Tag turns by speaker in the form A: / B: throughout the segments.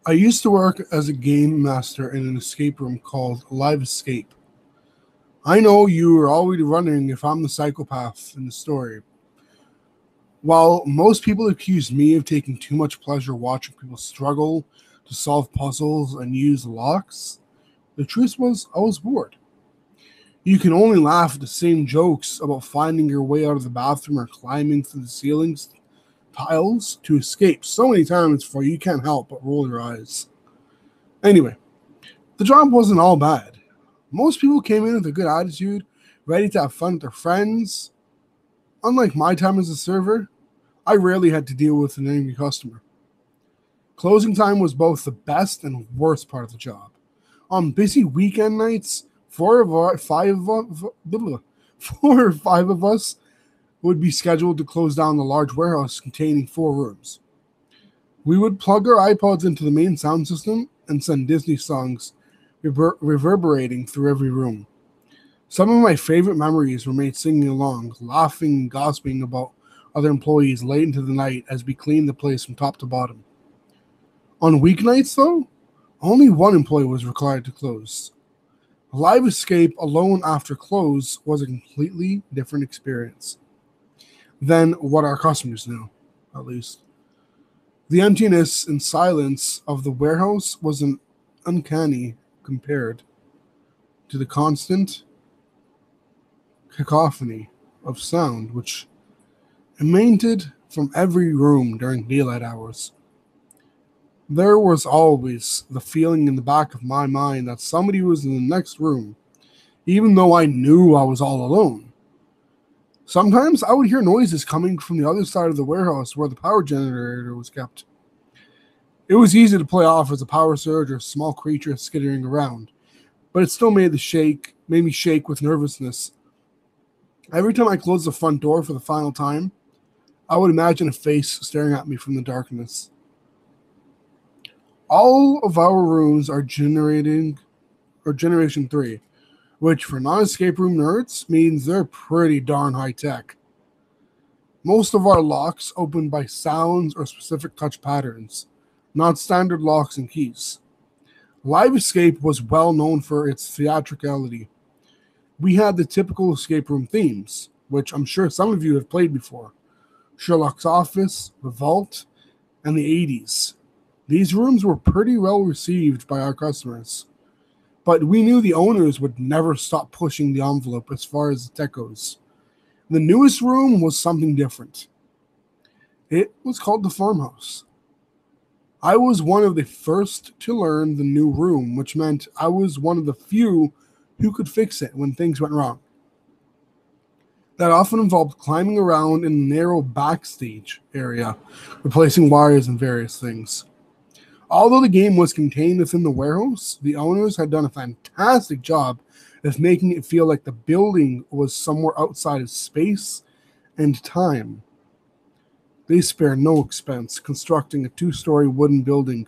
A: I used to work as a game master in an escape room called Live Escape. I know you are already wondering if I'm the psychopath in the story. While most people accuse me of taking too much pleasure watching people struggle to solve puzzles and use locks, the truth was I was bored. You can only laugh at the same jokes about finding your way out of the bathroom or climbing through the ceilings tiles to escape so many times before you can't help but roll your eyes. Anyway, the job wasn't all bad. Most people came in with a good attitude, ready to have fun with their friends. Unlike my time as a server, I rarely had to deal with an angry customer. Closing time was both the best and worst part of the job. On busy weekend nights, four or five of us would be scheduled to close down the large warehouse containing 4 rooms. We would plug our iPods into the main sound system and send Disney songs reverberating through every room. Some of my favorite memories were made singing along, laughing and gossiping about other employees late into the night as we cleaned the place from top to bottom. On weeknights, though, only one employee was required to close. Live Escape alone after close was a completely different experience than what our customers knew, at least. The emptiness and silence of the warehouse was uncanny compared to the constant cacophony of sound which emanated from every room during daylight hours. There was always the feeling in the back of my mind that somebody was in the next room, even though I knew I was all alone. Sometimes I would hear noises coming from the other side of the warehouse where the power generator was kept. It was easy to play off as a power surge or a small creature skittering around, but it still made me shake with nervousness. Every time I closed the front door for the final time, I would imagine a face staring at me from the darkness. All of our rooms are Generation 3, which for non-escape room nerds means they're pretty darn high tech. Most of our locks open by sounds or specific touch patterns, not standard locks and keys. Live Escape was well known for its theatricality. We had the typical escape room themes, which I'm sure some of you have played before. Sherlock's Office, The Vault, and the 80s. These rooms were pretty well received by our customers, but we knew the owners would never stop pushing the envelope as far as the tech goes. The newest room was something different. It was called the farmhouse. I was one of the first to learn the new room, which meant I was one of the few who could fix it when things went wrong. That often involved climbing around in the narrow backstage area, replacing wires and various things. Although the game was contained within the warehouse, the owners had done a fantastic job of making it feel like the building was somewhere outside of space and time. They spared no expense constructing a 2-story wooden building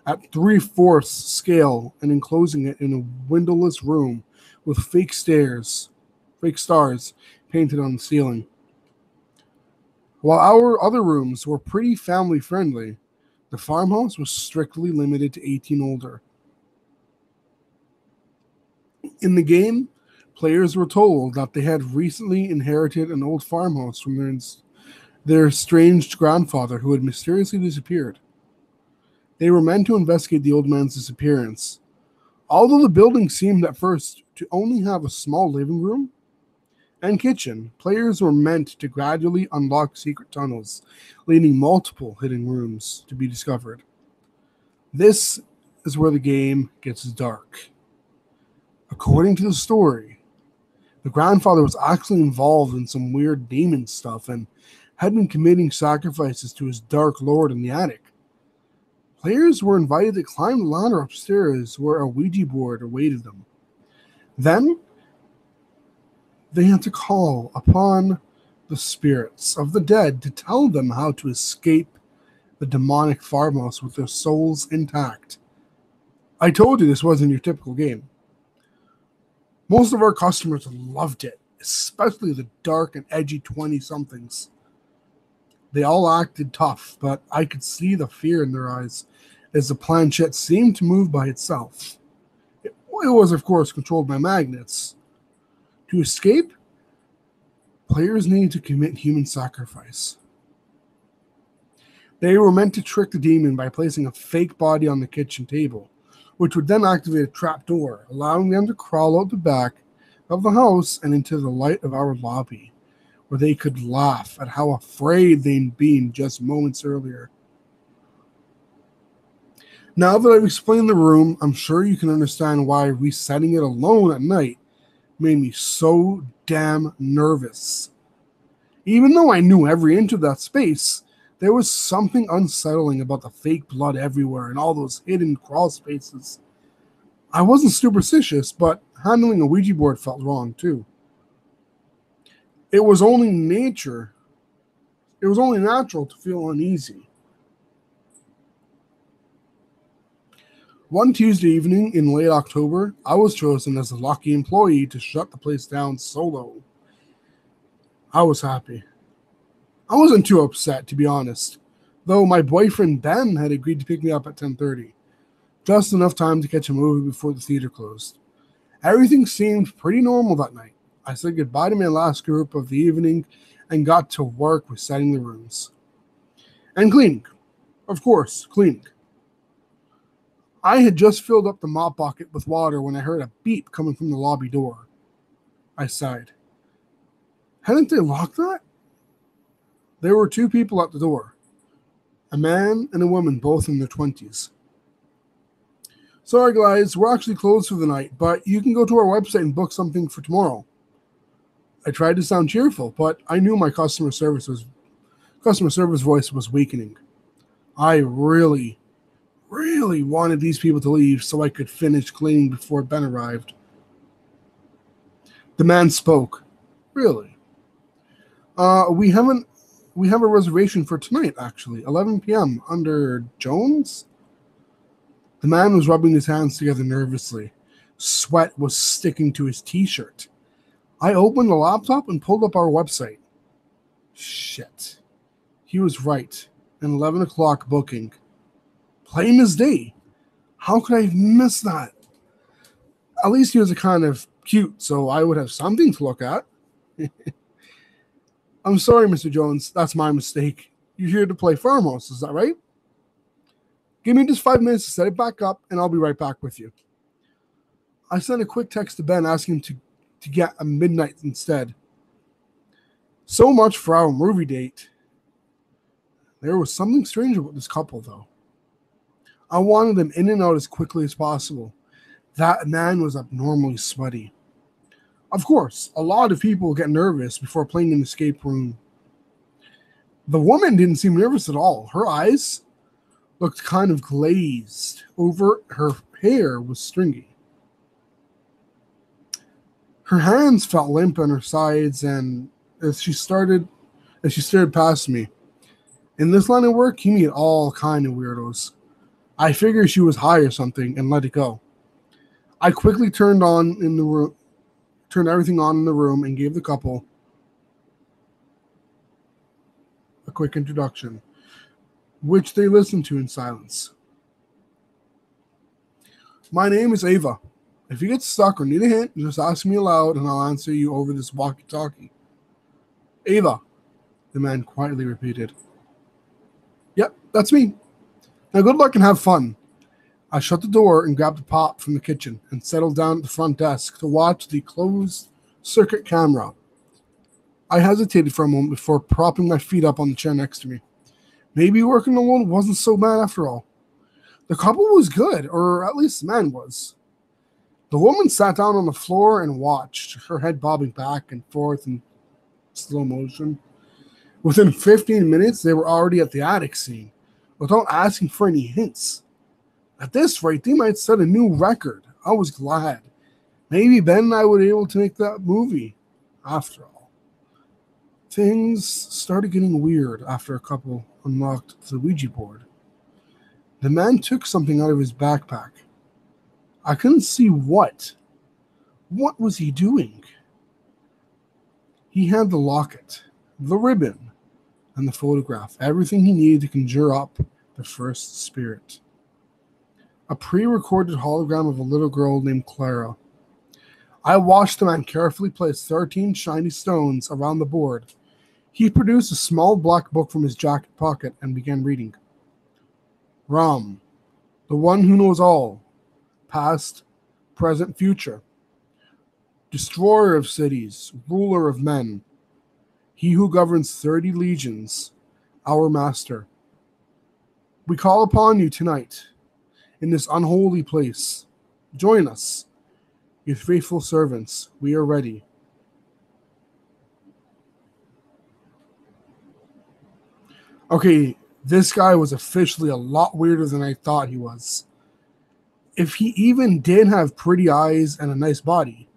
A: at 3/4 scale and enclosing it in a windowless room with fake stars painted on the ceiling. While our other rooms were pretty family friendly, the farmhouse was strictly limited to 18 older. In the game, players were told that they had recently inherited an old farmhouse from their estranged grandfather who had mysteriously disappeared. They were meant to investigate the old man's disappearance. Although the building seemed at first to only have a small living room and kitchen, players were meant to gradually unlock secret tunnels, leading multiple hidden rooms to be discovered. This is where the game gets dark. According to the story, the grandfather was actually involved in some weird demon stuff and had been committing sacrifices to his dark lord in the attic. Players were invited to climb the ladder upstairs where a Ouija board awaited them. Then, they had to call upon the spirits of the dead to tell them how to escape the demonic farmhouse with their souls intact. I told you this wasn't your typical game. Most of our customers loved it, especially the dark and edgy 20-somethings. They all acted tough, but I could see the fear in their eyes as the planchette seemed to move by itself. It was, of course, controlled by magnets. To escape, players needed to commit human sacrifice. They were meant to trick the demon by placing a fake body on the kitchen table, which would then activate a trap door, allowing them to crawl out the back of the house and into the light of our lobby, where they could laugh at how afraid they'd been just moments earlier. Now that I've explained the room, I'm sure you can understand why resetting it alone at night made me so damn nervous. Even though I knew every inch of that space, there was something unsettling about the fake blood everywhere and all those hidden crawl spaces. I wasn't superstitious, but handling a Ouija board felt wrong too. It was only natural to feel uneasy. One Tuesday evening in late October, I was chosen as the lucky employee to shut the place down solo. I was happy. I wasn't too upset, to be honest, though my boyfriend Ben had agreed to pick me up at 10:30, just enough time to catch a movie before the theater closed. Everything seemed pretty normal that night. I said goodbye to my last group of the evening and got to work with setting the rooms. And cleaning. Of course, cleaning. I had just filled up the mop bucket with water when I heard a beep coming from the lobby door. I sighed. Hadn't they locked that? There were two people at the door. A man and a woman, both in their 20s. Sorry guys, we're actually closed for the night, but you can go to our website and book something for tomorrow. I tried to sound cheerful, but I knew my customer service voice was weakening. I really wanted these people to leave so I could finish cleaning before Ben arrived. The man spoke. Really? We have a reservation for tonight, actually, 11 p.m. under Jones? The man was rubbing his hands together nervously. Sweat was sticking to his t-shirt. I opened the laptop and pulled up our website. Shit. He was right. An 11 o'clock booking. Plain as day. How could I have missed that? At least he was a kind of cute, so I would have something to look at. I'm sorry, Mr. Jones. That's my mistake. You're here to play Farmhouse, is that right? Give me just 5 minutes to set it back up, and I'll be right back with you. I sent a quick text to Ben asking him to get a midnight instead. So much for our movie date. There was something strange about this couple, though. I wanted them in and out as quickly as possible. That man was abnormally sweaty. Of course, a lot of people get nervous before playing an escape room. The woman didn't seem nervous at all. Her eyes looked kind of glazed over. Her hair was stringy. Her hands felt limp on her sides, and as she stared past me. In this line of work, you meet all kind of weirdos. I figured she was high or something and let it go. I quickly turned everything on in the room and gave the couple a quick introduction, which they listened to in silence. My name is Ava. If you get stuck or need a hint, just ask me aloud and I'll answer you over this walkie-talkie. Ava, the man quietly repeated. Yep, that's me. Now good luck and have fun. I shut the door and grabbed a pop from the kitchen and settled down at the front desk to watch the closed-circuit camera. I hesitated for a moment before propping my feet up on the chair next to me. Maybe working alone wasn't so bad after all. The couple was good, or at least the man was. The woman sat down on the floor and watched, her head bobbing back and forth in slow motion. Within 15 minutes, they were already at the attic scene, without asking for any hints. At this rate, they might set a new record. I was glad. Maybe Ben and I would be able to make that movie. After all, things started getting weird after a couple unlocked the Ouija board. The man took something out of his backpack. I couldn't see what. What was he doing? He had the locket, the ribbon, and the photograph. Everything he needed to conjure up the first spirit. a pre-recorded hologram of a little girl named Clara. I watched the man carefully place 13 shiny stones around the board. He produced a small black book from his jacket pocket and began reading. Ram, the one who knows all, past, present, future. Destroyer of cities, ruler of men. He who governs 30 legions, our master. We call upon you tonight, in this unholy place. Join us, your faithful servants. We are ready. Okay, this guy was officially a lot weirder than I thought he was. If he even did have pretty eyes and a nice body.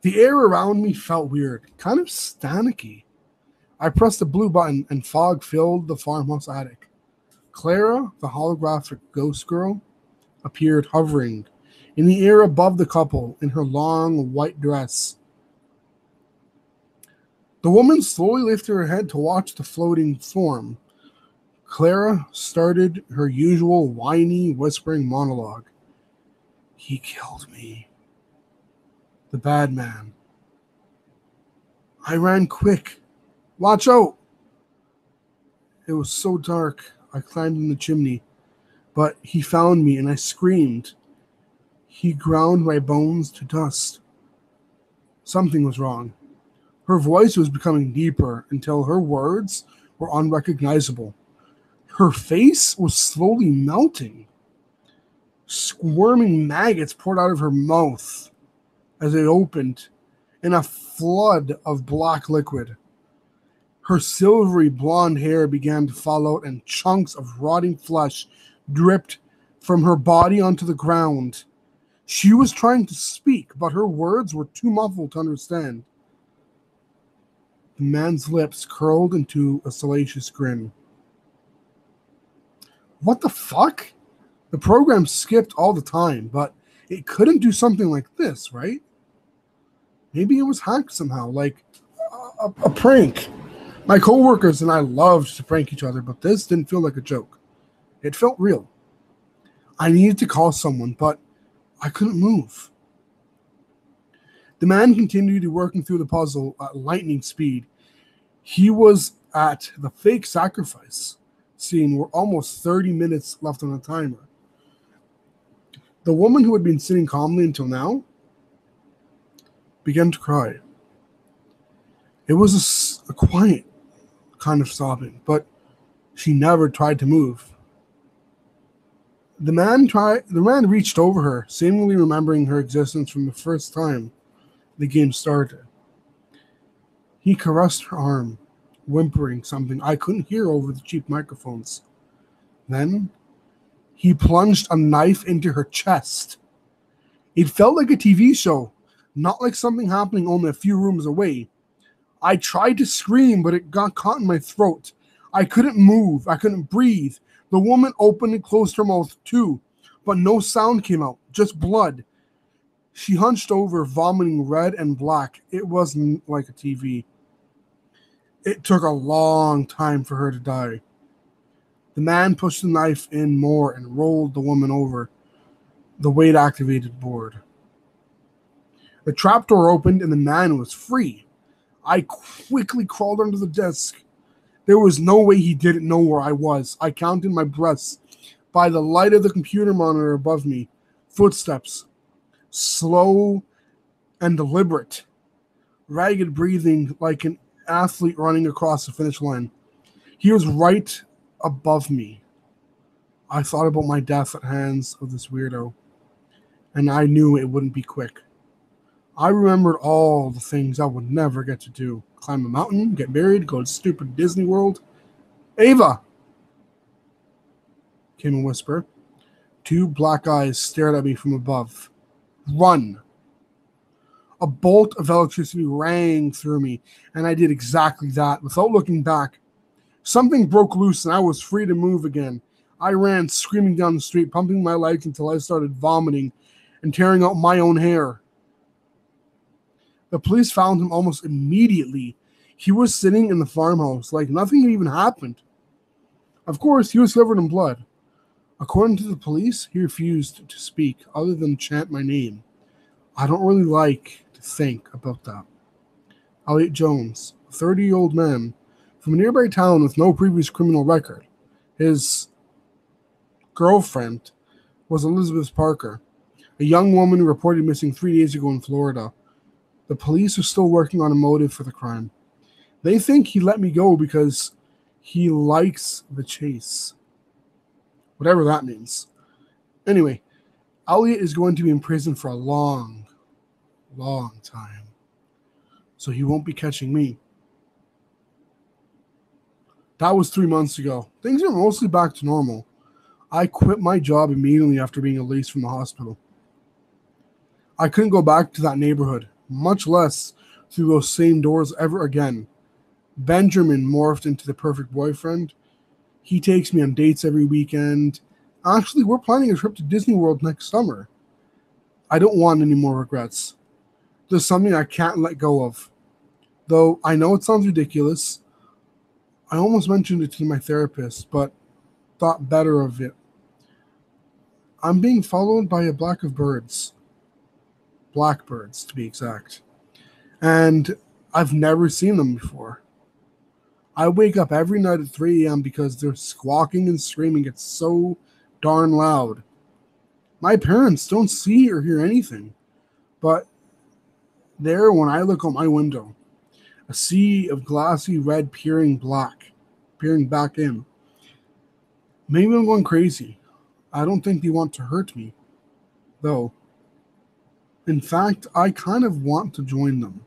A: The air around me felt weird, kind of staticky. I pressed the blue button and fog filled the farmhouse attic. Clara, the holographic ghost girl, appeared hovering in the air above the couple in her long white dress. The woman slowly lifted her head to watch the floating form. Clara started her usual whiny, whispering monologue. He killed me. The bad man. I ran quick. Watch out! It was so dark. I climbed in the chimney, but he found me and I screamed. He ground my bones to dust. Something was wrong. Her voice was becoming deeper until her words were unrecognizable. Her face was slowly melting. Squirming maggots poured out of her mouth as it opened in a flood of black liquid. Her silvery blonde hair began to fall out and chunks of rotting flesh dripped from her body onto the ground. She was trying to speak, but her words were too muffled to understand. The man's lips curled into a salacious grin. What the fuck? The program skipped all the time, but it couldn't do something like this, right? Maybe it was hacked somehow, like a prank. My coworkers and I loved to prank each other, but this didn't feel like a joke. It felt real. I needed to call someone, but I couldn't move. The man continued working through the puzzle at lightning speed. He was at the fake sacrifice scene where almost 30 minutes left on the timer. The woman who had been sitting calmly until now began to cry. It was a quiet kind of sobbing, but she never tried to move. The man reached over her, seemingly remembering her existence from the first time the game started. He caressed her arm, whimpering something I couldn't hear over the cheap microphones. Then he plunged a knife into her chest. It felt like a TV show, not like something happening only a few rooms away. I tried to scream, but it got caught in my throat. I couldn't move. I couldn't breathe. The woman opened and closed her mouth too, but no sound came out, just blood. She hunched over, vomiting red and black. It wasn't like a TV. It took a long time for her to die. The man pushed the knife in more and rolled the woman over the weight-activated board. The trapdoor opened and the man was free. I quickly crawled under the desk. There was no way he didn't know where I was. I counted my breaths by the light of the computer monitor above me. Footsteps, slow and deliberate. Ragged breathing like an athlete running across the finish line. He was right above me. I thought about my death at hands of this weirdo, and I knew it wouldn't be quick. I remembered all the things I would never get to do. Climb a mountain, get married, go to stupid Disney World. Ava! Came a whisper. Two black eyes stared at me from above. Run! A bolt of electricity rang through me, and I did exactly that without looking back. Something broke loose, and I was free to move again. I ran, screaming down the street, pumping my legs until I started vomiting and tearing out my own hair. The police found him almost immediately. He was sitting in the farmhouse like nothing had even happened. Of course, he was covered in blood. According to the police, he refused to speak other than chant my name. I don't really like to think about that. Elliot Jones, a 30-year-old man from a nearby town with no previous criminal record. His girlfriend was Elizabeth Parker, a young woman reported missing 3 days ago in Florida. The police are still working on a motive for the crime. They think he let me go because he likes the chase. Whatever that means. Anyway, Elliot is going to be in prison for a long, long time. So he won't be catching me. That was 3 months ago. Things are mostly back to normal. I quit my job immediately after being released from the hospital. I couldn't go back to that neighborhood, much less through those same doors ever again. Benjamin morphed into the perfect boyfriend. He takes me on dates every weekend. Actually, we're planning a trip to Disney World next summer. I don't want any more regrets. There's something I can't let go of. Though I know it sounds ridiculous. I almost mentioned it to my therapist, but thought better of it. I'm being followed by a flock of birds. Blackbirds, to be exact. And I've never seen them before. I wake up every night at 3 a.m. because they're squawking and screaming. It's so darn loud. My parents don't see or hear anything. But there, when I look out my window, a sea of glassy red peering back in. Maybe I'm going crazy. I don't think they want to hurt me, though. In fact, I kind of want to join them.